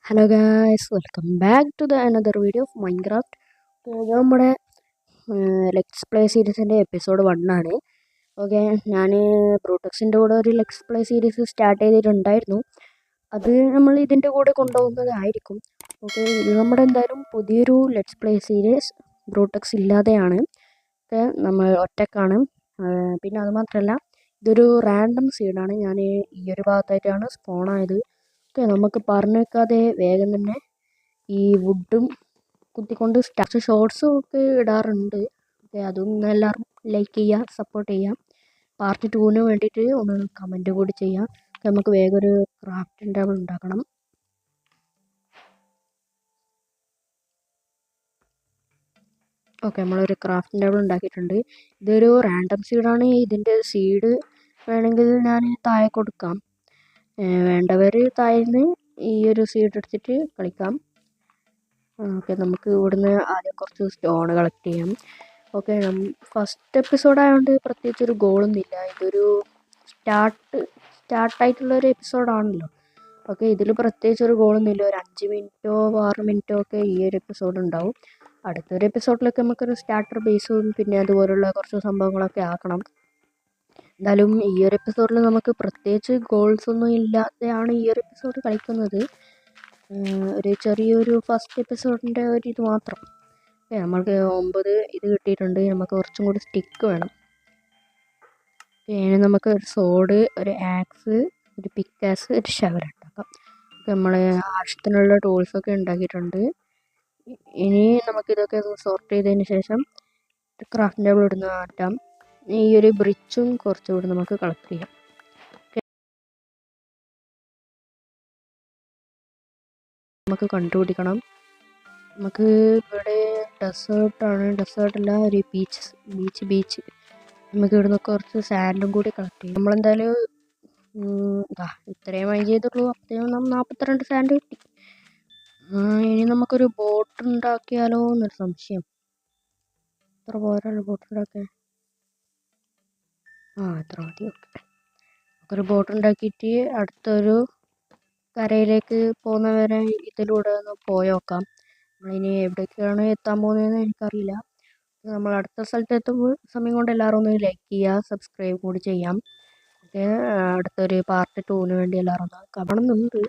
Hello guys, welcome back to another video of Minecraft. നമ്മുടെ let's play സീരീസിൻ്റെ episode 1 ആണ്. Okay, ഞാൻ ബ്രൂട്ടക്സിൻ്റെ കൂടെ ഒരു ലെറ്റ്സ് പ്ലേ സീരീസ് സ്റ്റാർട്ട് ചെയ്തിട്ടുണ്ടായിരുന്നു. അത് നമ്മൾ ഇതിൻ്റെ കൂടെ കൊണ്ടുപോകുന്നതായിരിക്കും. ഓക്കെ, ഇത് നമ്മുടെ എന്തായാലും പുതിയൊരു ലെറ്റ്സ് പ്ലേ സീരീസ് ബ്രൂട്ടക്സ് ഇല്ലാതെയാണ്. ഓക്കെ, നമ്മൾ ഒറ്റക്കാണ്. പിന്നെ അതുമാത്രമല്ല, ഇതൊരു റാൻഡം സീഡാണ്. ഞാൻ ഈ ഒരു ഭാഗത്തായിട്ടാണ് സ്പോണായത്. ഓക്കെ, നമുക്ക് പറഞ്ഞു വെക്കാതെ വേഗം തന്നെ ഈ വുഡും കുത്തിക്കൊണ്ട് സ്റ്റാർട്ട് ഷോർട്സും ഒക്കെ ഇടാറുണ്ട്. ഓക്കെ, അതും എല്ലാവരും ലൈക്ക് ചെയ്യുക, സപ്പോർട്ട് ചെയ്യാം. പാർട്ട് 2 വേണ്ടിയിട്ട് ഒന്ന് കമൻറ്റ് കൂടി ചെയ്യാം. നമുക്ക് വേഗം ഒരു ക്രാഫ്റ്റിംഗ് ടേബിൾ ഉണ്ടാക്കണം. ഓക്കെ, നമ്മളൊരു ക്രാഫ്റ്റിംഗ് ടേബിൾ ഉണ്ടാക്കിയിട്ടുണ്ട്. ഇതൊരു റാൻഡം സീഡാണ്. ഇതിൻ്റെ സീഡ് വേണമെങ്കിൽ ഞാൻ താഴെ കൊടുക്കാം. വേണ്ടവർ താഴേന്ന് ഈ ഒരു സീഡ് എടുത്തിട്ട് കളിക്കാം. ഓക്കെ, നമുക്ക് ഇവിടുന്ന് ആദ്യം കുറച്ച് സ്റ്റോൺ കളക്ട് ചെയ്യാം. ഓക്കെ, ഫസ്റ്റ് എപ്പിസോഡ് ആയതുകൊണ്ട് പ്രത്യേകിച്ച് ഒരു ഗോളൊന്നുമില്ല. ഇതൊരു സ്റ്റാർട്ടായിട്ടുള്ളൊരു എപ്പിസോഡാണല്ലോ. ഓക്കെ, ഇതിൽ പ്രത്യേകിച്ച് ഒരു ഗോളൊന്നുമില്ല. ഒരു 5 മിനിറ്റോ 6 മിനിറ്റോ ഒക്കെ ഈ ഒരു എപ്പിസോഡ് ഉണ്ടാവും. അടുത്തൊരു എപ്പിസോഡിലൊക്കെ നമുക്കൊരു സ്റ്റാർട്ടർ ബേസും പിന്നെ അതുപോലുള്ള കുറച്ച് സംഭവങ്ങളൊക്കെ ആക്കണം. എന്തായാലും ഈ ഒരു എപ്പിസോഡിൽ നമുക്ക് പ്രത്യേകിച്ച് ഗോൾസ് ഒന്നും ഇല്ലാതെയാണ് ഈ ഒരു എപ്പിസോഡ് കളിക്കുന്നത്. ഒരു ചെറിയൊരു ഫസ്റ്റ് എപ്പിസോഡിൻ്റെ ഒരു ഇത് മാത്രം. നമ്മൾക്ക് 9 ഇത് കിട്ടിയിട്ടുണ്ട്. നമുക്ക് കുറച്ചും കൂടി സ്റ്റിക്ക് വേണം. പിന്നെ നമുക്ക് ഒരു സോഡ്, ഒരു ആക്സ്, ഒരു പിക്കാസ്, ഒരു ഷവർ ഉണ്ടാക്കാം. നമ്മൾ ആവശ്യത്തിനുള്ള ടൂൾസൊക്കെ ഉണ്ടാക്കിയിട്ടുണ്ട്. ഇനി നമുക്കിതൊക്കെ സോർട്ട് ചെയ്തതിന് ശേഷം ക്രാഫ്റ്റ് ടേബിൾ ഇടുന്ന മാറ്റാം. ഈ ഒരു ബ്രിച്ചും കുറച്ചുകൂടി നമുക്ക് കളക്ട് ചെയ്യാം. നമുക്ക് കണ്ടുപിടിക്കണം. നമുക്ക് ഇവിടെ ഡെസേർട്ടല്ല, ഒരു ബീച്ച്. നമുക്ക് ഇവിടുന്ന് കുറച്ച് സാൻഡും കൂടി കളക്ട് ചെയ്യും. നമ്മളെന്തായാലും ഇത്രയും മൈൻ ചെയ്തുള്ളൂ. അപ്പോഴത്തേനും 42 സാൻഡ് കിട്ടി. ഇനി നമുക്കൊരു ബോട്ട് ഉണ്ടാക്കിയാലോ എന്നൊരു സംശയം. എത്ര പോരാണ് ബോട്ട് ഉണ്ടാക്കാൻ? എത്ര മതി. ഓക്കെ, നമുക്കൊരു ബോട്ട് ഉണ്ടാക്കിയിട്ട് അടുത്തൊരു കരയിലേക്ക് പോകുന്നവരെ ഇതിലൂടെ ഒന്ന് പോയി നോക്കാം. നമ്മളിനി എവിടേക്കാണ് എത്താൻ പോകുന്നതെന്ന് എനിക്കറിയില്ല. നമ്മൾ അടുത്ത സ്ഥലത്ത് എത്തുമ്പോൾ സമയം കൊണ്ട് എല്ലാവരും ഒന്ന് ലൈക്ക് ചെയ്യുക, സബ്സ്ക്രൈബ് കൂടി ചെയ്യാം. ഓക്കെ, അടുത്തൊരു പാർട്ട് 2 വേണ്ടി എല്ലാവരും ഒന്ന് കാണുന്നുണ്ട്.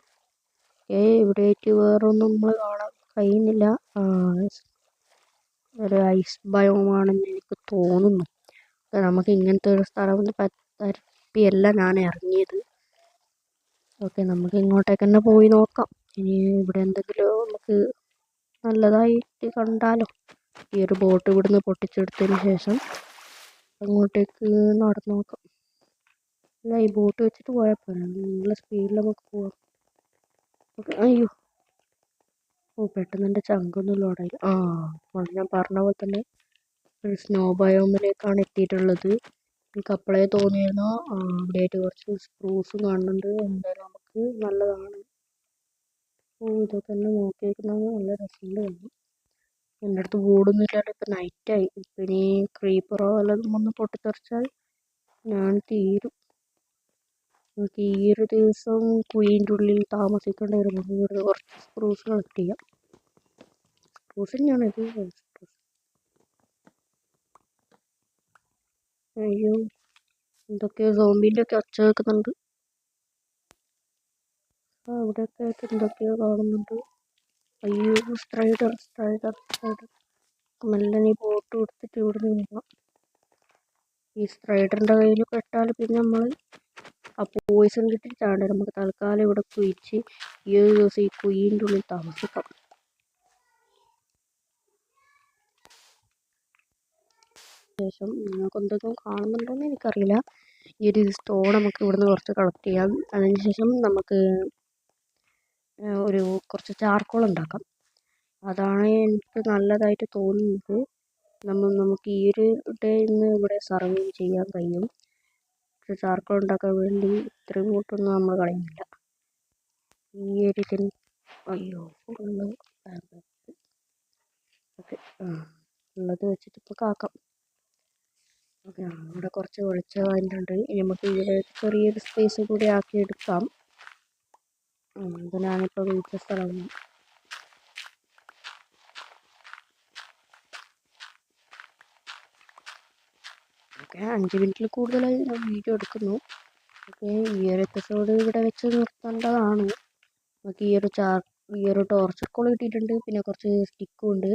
ഇവിടേക്ക് വേറൊന്നും നമ്മൾ കാണാൻ കഴിയുന്നില്ല. ഒരു ഐസ് ബയോമാണെന്ന് എനിക്ക് തോന്നുന്നു. നമുക്ക് ഇങ്ങനത്തെ ഒരു സ്ഥലം തരപ്പിയല്ല ഞാൻ ഇറങ്ങിയത്. ഓക്കെ, നമുക്ക് ഇങ്ങോട്ടേക്ക് തന്നെ പോയി നോക്കാം. ഇനി ഇവിടെ എന്തെങ്കിലും നമുക്ക് നല്ലതായിട്ട് കണ്ടാലോ. ഈ ഒരു ബോട്ട് ഇവിടുന്ന് പൊട്ടിച്ചെടുത്തതിന് ശേഷം അങ്ങോട്ടേക്ക് നടന്നു നോക്കാം. അല്ല, ഈ ബോട്ട് വെച്ചിട്ട് പോയാൽ പോലെ നല്ല സ്പീഡിൽ നമുക്ക് പോവാം. ഓക്കെ, അയ്യോ, പെട്ടെന്ന് എൻ്റെ ചങ്കൊന്നും ലോഡായി. ഞാൻ പറഞ്ഞ പോലെ തന്നെ ഒരു സ്നോ ബയോമിലേക്കാണ് എത്തിയിട്ടുള്ളത്. എനിക്ക് അപ്പോഴേ തോന്നിയിരുന്നു ഇവിടെയായിട്ട് കുറച്ച് സ്പ്രൂസും കാണുന്നുണ്ട്. എന്തായാലും നമുക്ക് നല്ലതാണ്. ഇതൊക്കെ തന്നെ നോക്കിയിരിക്കുന്നത് നല്ല രസമുണ്ട് തോന്നി. എൻ്റെ അടുത്ത് ബോർഡൊന്നും ഇല്ലാണ്ട് ഇപ്പം നൈറ്റായി. ഇപ്പം ഇനി ക്രീപ്പറോ വല്ലതും ഒന്ന് പൊട്ടിത്തെറിച്ചാൽ ഞാൻ തീരും. നമുക്ക് ഈ ഒരു ദിവസം കുയിൻ്റെ ഉള്ളിൽ താമസിക്കേണ്ടി വരും. ഇവിടുന്ന് കുറച്ച് സ്പ്രൂസ് കളക്ട് ചെയ്യാം. സ്പ്രൂസ് തന്നെയാണ് ഇത്. അയ്യോ, എന്തൊക്കെയോ സോംബിൻ്റെ ഒക്കെ ഒച്ച കേൾക്കുന്നുണ്ട്. ഇവിടെയൊക്കെ ആയിട്ട് എന്തൊക്കെയോ കാണുന്നുണ്ട്. അയ്യോ, സ്ട്രൈഡർ. മെല്ലനെ ഈ ബോട്ട് കൊടുത്തിട്ട് ഇവിടെ നിന്ന് ഈ സ്ട്രൈഡറിൻ്റെ കയ്യിൽ പെട്ടാൽ പിന്നെ നമ്മൾ ആ പോയിസൺ കിട്ടിയിട്ടാണ്. നമുക്ക് തൽക്കാലം ഇവിടെ കുഴിച്ച് ഈ ഒരു ദിവസം ഈ കുയിൻ്റെ ഉള്ളിൽ താമസിക്കാം. ശേഷം നിങ്ങൾക്ക് എന്തെങ്കിലും കാണുന്നുണ്ടോയെന്ന് എനിക്കറിയില്ല. ഈ ഒരു സ്റ്റോൺ നമുക്ക് ഇവിടുന്ന് കുറച്ച് കളക്ട് ചെയ്യാം. അതിനുശേഷം നമുക്ക് കുറച്ച് ചാർക്കോൾ ഉണ്ടാക്കാം. അതാണ് എനിക്ക് നല്ലതായിട്ട് തോന്നുന്നത്. നമുക്ക് ഈ ഒരു ഡേ ഇന്ന് ഇവിടെ സർവൈവ് ചെയ്യാൻ കഴിയും. ചാർക്കോൾ ഉണ്ടാക്കാൻ വേണ്ടി ഇത്രയും കൂട്ടൊന്നും നമ്മൾ കളയുന്നില്ല. ഈ ഒരു ഇതിന് അയ്യോ ഓക്കെ, ഉള്ളത് വെച്ചിട്ട് ഇപ്പോൾ കാക്കാം. ഓക്കെ, ഇവിടെ കുറച്ച് വെളിച്ചം വാങ്ങിയിട്ടുണ്ട്. ഇനി നമുക്ക് ഇവിടെ ചെറിയൊരു സ്പേസ് കൂടി ആക്കി എടുക്കാം. ഇത് ഞാനിപ്പോൾ വീട്ടിലെ സ്ഥലമാണ്. ഓക്കെ, 5 മിനിറ്റിൽ കൂടുതലായി ഞാൻ വീഡിയോ എടുക്കുന്നു. ഓക്കെ, ഈ ഒരു എപ്പിസോഡ് ഇവിടെ വെച്ച് നിർത്തേണ്ടതാണ്. നമുക്ക് ഈ ഒരു ടോർച്ചർ കോൾ കിട്ടിയിട്ടുണ്ട്. പിന്നെ കുറച്ച് സ്റ്റിക്കും ഉണ്ട്.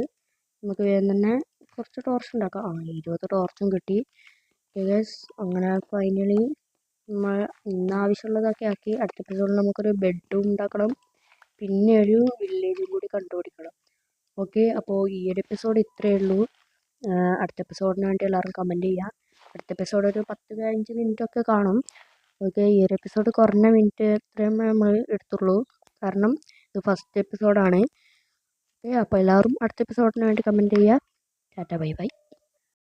നമുക്ക് വേഗം തന്നെ കുറച്ച് ടോർച്ച് ഉണ്ടാക്കാം. 20 ടോർച്ചും കിട്ടി. ഗൈസ്, അങ്ങനെ ഫൈനലി നമ്മൾ ഇന്ന് ആവശ്യമുള്ളതൊക്കെ ആക്കി. അടുത്ത എപ്പിസോഡിൽ നമുക്കൊരു ബെഡ്റൂം ഉണ്ടാക്കണം. പിന്നെ ഒരു വില്ലേജും കൂടി കണ്ടുപിടിക്കണം. ഓക്കെ, അപ്പോൾ ഈ ഒരു എപ്പിസോഡ് ഇത്രയേ ഉള്ളൂ. അടുത്ത എപ്പിസോഡിന് വേണ്ടി എല്ലാവരും കമൻറ്റ് ചെയ്യുക. അടുത്ത എപ്പിസോഡ് ഒരു 10-15 മിനിറ്റ് ഒക്കെ കാണും. ഓക്കെ, ഈ ഒരു എപ്പിസോഡ് കുറഞ്ഞ മിനിറ്റ് ഇത്രയും നമ്മൾ എടുത്തുള്ളൂ. കാരണം ഇത് ഫസ്റ്റ് എപ്പിസോഡാണ്. ഓക്കെ, അപ്പോൾ എല്ലാവരും അടുത്ത എപ്പിസോഡിന് വേണ്ടി കമൻറ്റ് ചെയ്യുക. Tata, bye bye.